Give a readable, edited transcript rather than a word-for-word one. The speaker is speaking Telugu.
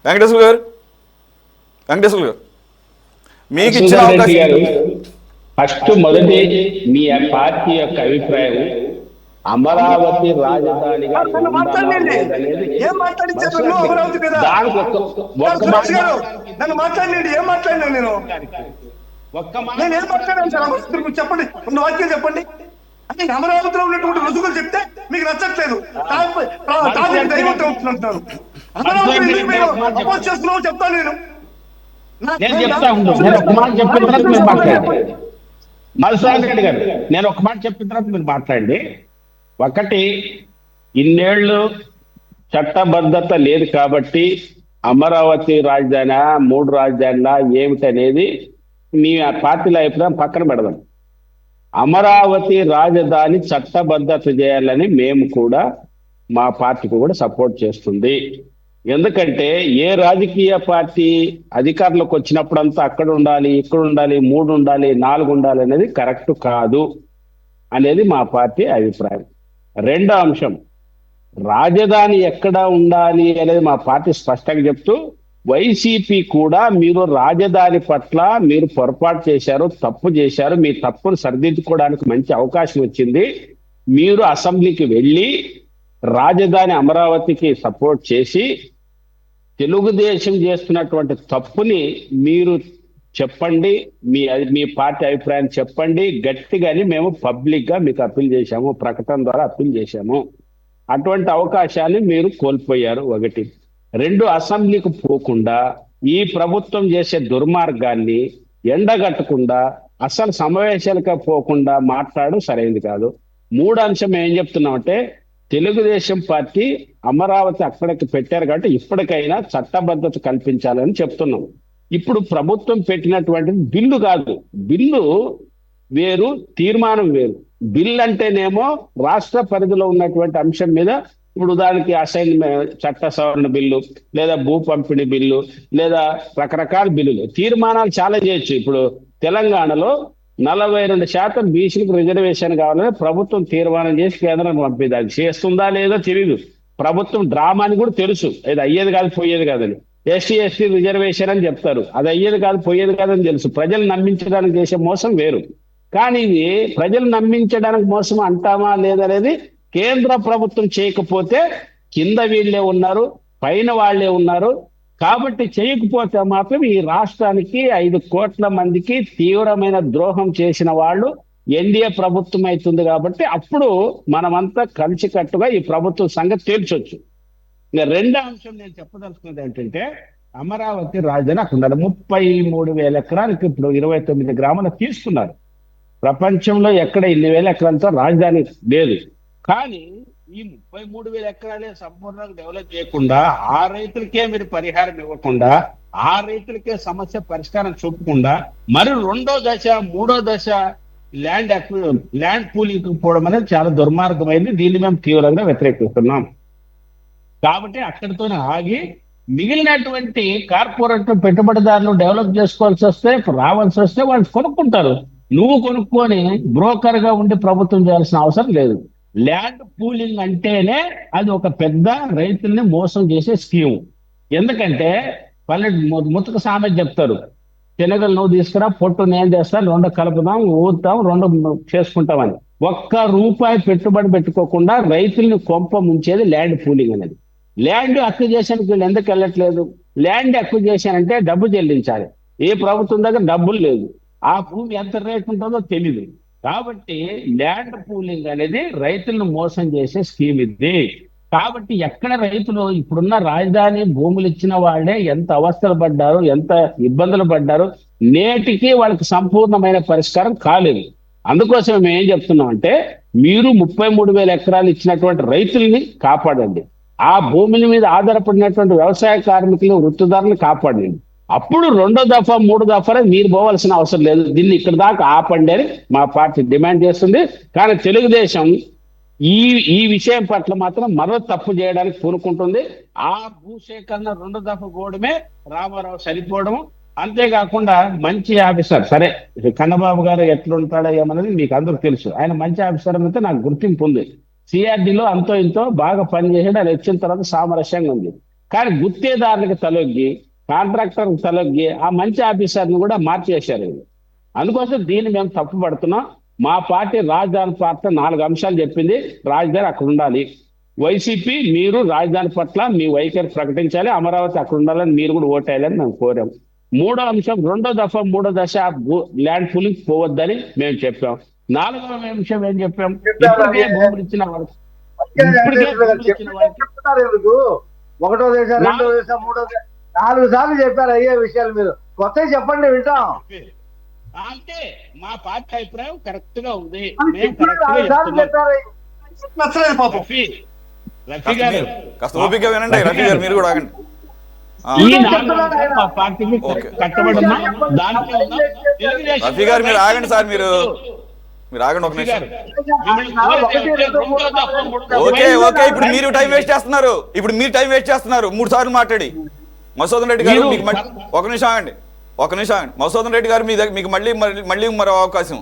వెంకటేశ్వర గారు, వెంకటేశ్వర గారు, మీకు ఇచ్చిన సుధర్ రెడ్డి అవకాశం. గారు, ఫస్ట్ మొదటి మీ పార్టీ యొక్క అభిప్రాయం అమరావతి రాజధానిగా నన్ను ఉండాలా మాట్లాడండి. లేదనేది ఏం మాట్లాడించారు నువ్వు అమరావతి మీద? దానికి ఒక్క మాట గారు నన్ను మాట్లాడండి. ఏం మాట్లాడినాను నేను? ఒక్క మాట నేను ఏం మాట్లాడాను సార్? అమరావతి గురించి చెప్పండి, ఉన్న వాక్యం చెప్పండి. అంటే అమరావతిలో ఉన్నటువంటి రుజువులు చెప్తే మీకు నచ్చట్లేదు. తాజా దైవత్వం అవుతుందంటున్నారు. అమరావతి ఎందుకు మీరు అపోజ్ చేస్తున్నావు చెప్తాను నేను. నేను చెప్తా ఉంటాను. నేను ఒక మాట చెప్పిన తర్వాత మీరు మాట్లాడండి. మధుసూదన్ రెడ్డి గారు, నేను ఒక మాట చెప్పిన తర్వాత మీరు మాట్లాడండి. ఒకటి, ఇన్నేళ్లు చట్టబద్ధత లేదు కాబట్టి అమరావతి రాజధాని 3 రాజధానిలా ఏమిటనేది మీ పార్టీల అభిప్రాయం పక్కన పెడదాం. అమరావతి రాజధాని చట్టబద్ధత చేయాలని మేము కూడా, మా పార్టీకి కూడా సపోర్ట్ చేస్తుంది. ఎందుకంటే ఏ రాజకీయ పార్టీ అధికారంలోకి వచ్చినప్పుడంతా అక్కడ ఉండాలి, ఇక్కడ ఉండాలి, 3 ఉండాలి, 4 ఉండాలి అనేది కరెక్ట్ కాదు అనేది మా పార్టీ అభిప్రాయం. రెండో అంశం, రాజధాని ఎక్కడ ఉండాలి అనేది మా పార్టీ స్పష్టంగా చెప్తూ, వైసీపీ కూడా మీరు రాజధాని పట్ల మీరు పొరపాటు చేశారు, తప్పు చేశారు, మీ తప్పును సరిదిద్దుకోవడానికి మంచి అవకాశం వచ్చింది. మీరు అసెంబ్లీకి వెళ్ళి రాజధాని అమరావతికి సపోర్ట్ చేసి తెలుగుదేశం చేస్తున్నటువంటి తప్పుని మీరు చెప్పండి, మీ పార్టీ అభిప్రాయం చెప్పండి గట్టిగాని మేము పబ్లిక్ గా మీకు అప్పీల్ చేశాము, ప్రకటన ద్వారా అప్పీల్ చేశాము. అటువంటి అవకాశాన్ని మీరు కోల్పోయారు. ఒకటి. రెండు, అసెంబ్లీకి పోకుండా ఈ ప్రభుత్వం చేసే దుర్మార్గాన్ని ఎండగట్టకుండా అసలు సమావేశాలకు పోకుండా మాట్లాడు సరైనది కాదు. మూడు అంశం ఏం చెప్తున్నామంటే, తెలుగుదేశం పార్టీ అమరావతి అక్కడికి పెట్టారు కాబట్టి ఇప్పటికైనా చట్టబద్ధత కల్పించాలని చెప్తున్నాం. ఇప్పుడు ప్రభుత్వం పెట్టినటువంటి బిల్లు కాదు, బిల్లు వేరు, తీర్మానం వేరు. బిల్ అంటేనేమో రాష్ట్ర పరిధిలో ఉన్నటువంటి అంశం మీద, ఇప్పుడు దానికి అసైన్మెంట్ చట్ట సవరణ బిల్లు, లేదా భూ పంపిణీ బిల్లు, లేదా రకరకాల బిల్లులు, తీర్మానాలు చాలా చేయొచ్చు. ఇప్పుడు తెలంగాణలో 42% బీసీలకు రిజర్వేషన్ కావాలని ప్రభుత్వం తీర్మానం చేసి కేంద్రానికి పంపింది. అది చేస్తుందా లేదో తెలియదు. ప్రభుత్వం డ్రామా అని కూడా తెలుసు, ఇది అయ్యేది కాదు పోయేది కాదని. ఎస్సీ రిజర్వేషన్ అని చెప్తారు, అది అయ్యేది కాదు పోయేది కాదని తెలుసు. ప్రజలు నమ్మించడానికి చేసే మోసం వేరు. కానీ ఇది ప్రజలు నమ్మించడానికి మోసం అంటామా లేదనేది కేంద్ర ప్రభుత్వం చేయకపోతే కింద వీళ్ళే ఉన్నారు, పైన వాళ్ళే ఉన్నారు. కాబట్టి చేయకపోతే మాత్రం ఈ రాష్ట్రానికి 5 కోట్ల మందికి తీవ్రమైన ద్రోహం చేసిన వాళ్ళు ఎన్డీఏ ప్రభుత్వం అవుతుంది. కాబట్టి అప్పుడు మనమంతా కలిసికట్టుగా ఈ ప్రభుత్వం సంగతి తేల్చొచ్చు. ఇంకా రెండో అంశం నేను చెప్పదలుచుకున్నది ఏంటంటే, అమరావతి రాజధాని అక్కడ 33,000 ఎకరాలకు ఇప్పుడు 29 గ్రామాలు తీసుకున్నారు. ప్రపంచంలో ఎక్కడ 2,000 ఎకరాలతో రాజధాని లేదు. కానీ ఈ 33,000 ఎకరాలే సంపూర్ణంగా డెవలప్ చేయకుండా, ఆ రైతులకే మీరు పరిహారం ఇవ్వకుండా, ఆ రైతులకే సమస్య పరిష్కారం చూపకుండా, మరి రెండో దశ మూడో దశ ల్యాండ్ పూలింగ్ పోవడం అనేది చాలా దుర్మార్గమైంది. దీన్ని మేము తీవ్రంగా వ్యతిరేకిస్తున్నాం. కాబట్టి అక్కడితోనే ఆగి మిగిలినటువంటి కార్పొరేట్ పెట్టుబడిదారులు డెవలప్ చేసుకోవాల్సి వస్తే, రావాల్సి వస్తే వాళ్ళు కొనుక్కుంటారు. నువ్వు కొనుక్కొని బ్రోకర్ గా ఉండి ప్రభుత్వం చేయాల్సిన అవసరం లేదు. ల్యాండ్ పూలింగ్ అంటేనే అది ఒక పెద్ద రైతుల్ని మోసం చేసే స్కీమ్. ఎందుకంటే ముతక సామెత చెప్తారు, శనగలు నువ్వు తీసుకురా, పొట్టు నేను చేస్తాను, 2 కలుపుదాం, ఊతాం, 2 చేసుకుంటామని. ₹1 పెట్టుబడి పెట్టుకోకుండా రైతుల్ని కొంప ముంచేది ల్యాండ్ పూలింగ్ అనేది. ల్యాండ్ అక్విజిషన్కి వీళ్ళు ఎందుకు వెళ్ళట్లేదు? ల్యాండ్ అక్విజిషన్ అంటే డబ్బు చెల్లించాలి. ఏ ప్రభుత్వం దగ్గర డబ్బులు లేదు, ఆ భూమి ఎంత రేటు ఉంటుందో తెలీదు. కాబట్టి ల్యాండ్ పూలింగ్ అనేది రైతులను మోసం చేసే స్కీమ్ ఇది. కాబట్టి ఎక్కడ రైతులు ఇప్పుడున్న రాజధాని భూములు ఇచ్చిన వాళ్ళే ఎంత అవస్థలు పడ్డారు, ఎంత ఇబ్బందులు పడ్డారు, నేటికి వాళ్ళకి సంపూర్ణమైన పరిష్కారం కాలేదు. అందుకోసం మేము ఏం చెప్తున్నాం అంటే, మీరు 33,000 ఎకరాలు ఇచ్చినటువంటి రైతుల్ని కాపాడండి, ఆ భూమిని మీద ఆధారపడినటువంటి వ్యవసాయ కార్మికులు, వృత్తిదారులను కాపాడండి. అప్పుడు 2వ దఫా 3వ దఫా మీరు పోవాల్సిన అవసరం లేదు. దీన్ని ఇక్కడ దాకా ఆపండి అని మా పార్టీ డిమాండ్ చేస్తుంది. కానీ తెలుగుదేశం ఈ విషయం పట్ల మాత్రం మరో తప్పు చేయడానికి పూనుకుంటుంది. ఆ భూసేకరణ 2వ దఫా పోవడమే రామారావు సరిపోవడం. అంతేకాకుండా మంచి ఆఫీసర్, సరే కన్నబాబు గారు ఎట్లుంటాడో ఏమన్నది మీకు అందరూ తెలుసు. ఆయన మంచి ఆఫీసర్ అయితే నాకు గుర్తింపు ఉంది. సిఆర్డీలో అంతో ఇంతో బాగా పనిచేసాడు. ఆయన వచ్చిన తర్వాత సామరస్యంగా ఉంది. కానీ గుత్తేదారులకు తలొగ్గి, కాంట్రాక్టర్కి తలొగ్గి ఆ మంచి ఆఫీసర్ని కూడా మార్చేశారు వీళ్ళు. అందుకోసం దీన్ని మేము తప్పు పడుతున్నాం. మా పార్టీ రాజధాని పట్ల 4 అంశాలు చెప్పింది. రాజధాని అక్కడ ఉండాలి. వైసీపీ మీరు రాజధాని పట్ల మీ వైఖరి ప్రకటించాలి, అమరావతి అక్కడ ఉండాలని మీరు కూడా ఓటేయాలని మేము కోరాం. 3వ అంశం, 2వ దశ ల్యాండ్ పూలింగ్ పోవద్దని మేము చెప్పాం. 4వ అంశం ఏం చెప్పాం, ఇప్పటికే భూములు ఇచ్చిన వాళ్ళకి చెప్తున్నారు ఎందుకు? 1వ దశ, 2వ దశ, 3వ దశ 4 సార్లు చెప్పారు అయ్యే విషయాలు. మీరు కొత్తవి చెప్పండి, వింటాం. అంటే మా పార్టీ అభిప్రాయం కరెక్ట్ గా ఉంది. ఇప్పుడు 4 సార్లు చెప్పారు. నచ్చలేదు పాపం. రఫీ గారు కాస్త ఓపిక వినండి. రఫీ గారు మీరు కూడా ఆగండి. ఈ 4 అంశాలు మా పార్టీకి కట్టుబడి ఉన్నాం. దాంట్లో ఉన్నాం. తెలుగుదేశం రఫీ గారు మీరు ఆగండి సార్, మీరు ఆగండి ఒక నిమిషం. ఓకే ఓకే, ఇప్పుడు మీరు టైం వేస్ట్ చేస్తున్నారు. 3 సార్లు మాట్లాడి. మధుసూదన్ రెడ్డి గారు మీకు ఒక నిమిషం ఆగండి. మధుసూదన్ రెడ్డి గారు మీకు మళ్ళీ మరో అవకాశం.